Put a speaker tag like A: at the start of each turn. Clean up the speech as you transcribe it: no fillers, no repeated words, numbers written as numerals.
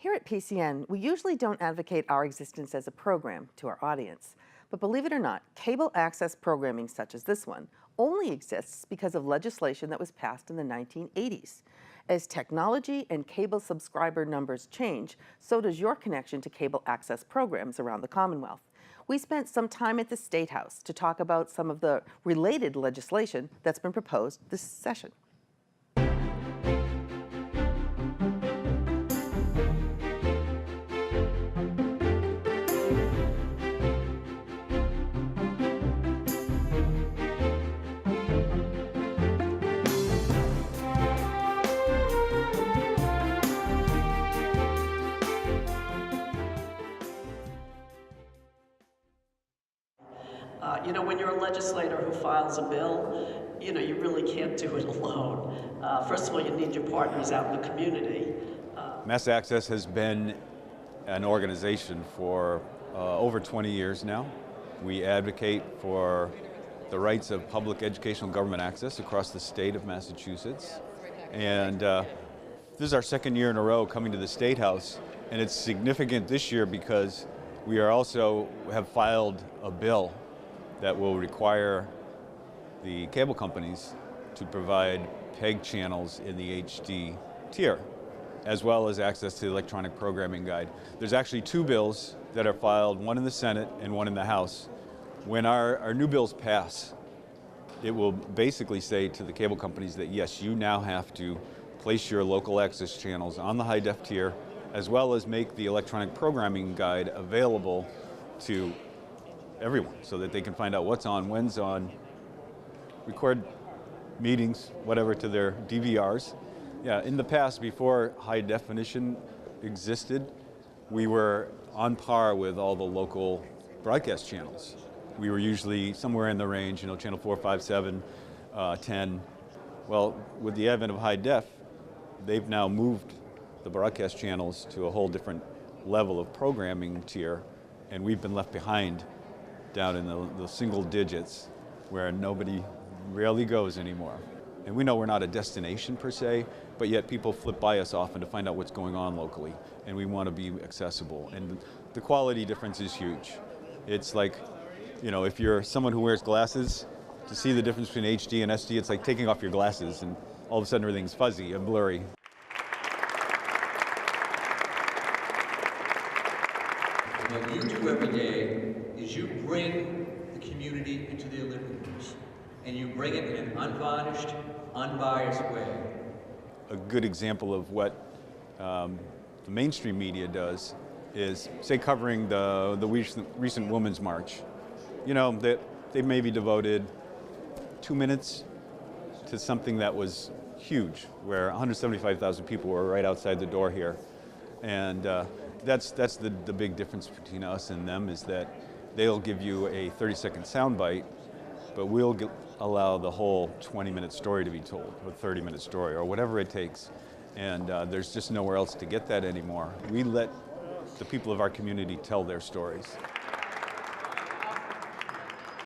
A: Here at PCN, we usually don't advocate our existence as a program to our audience. But believe it or not, cable access programming such as this one only exists because of legislation that was passed in the 1980s. As technology and cable subscriber numbers change, so does your connection to cable access programs around the Commonwealth. We spent some time at the State House to talk about some of the related legislation that's been proposed this session.
B: When you're a legislator who files a bill, you really can't do it alone. First of all, you need your partners out in the community.
C: Mass Access has been an organization for over 20 years now. We advocate for the rights of public educational government access across the state of Massachusetts. And this is our second year in a row coming to the State House, and it's significant this year because we have filed a bill that will require the cable companies to provide PEG channels in the HD tier, as well as access to the electronic programming guide. There's actually two bills that are filed, one in the Senate and one in the House. When our new bills pass, it will basically say to the cable companies that yes, you now have to place your local access channels on the high def tier, as well as make the electronic programming guide available to everyone so that they can find out what's on, when's on, record meetings, whatever, to their DVRs. Yeah, in the past, before high definition existed, we were on par with all the local broadcast channels. We were usually somewhere in the range, channel 4, 5, 7, 10. Well, with the advent of high def, they've now moved the broadcast channels to a whole different level of programming tier, and we've been left behind down in the single digits where nobody rarely goes anymore. And we know we're not a destination per se, but yet people flip by us often to find out what's going on locally, and we want to be accessible. And the quality difference is huge. It's like, if you're someone who wears glasses, to see the difference between HD and SD, it's like taking off your glasses and all of a sudden everything's fuzzy and blurry.
D: What you do every day is you bring the community into their living rooms, and you bring it in an unvarnished, unbiased way.
C: A good example of what the mainstream media does is, say, covering the recent Women's March. They maybe devoted 2 minutes to something that was huge, where 175,000 people were right outside the door here. And that's the big difference between us and them, is that they'll give you a 30-second soundbite, but we'll allow the whole 20-minute story to be told, or 30-minute story, or whatever it takes. And there's just nowhere else to get that anymore. We let the people of our community tell their stories.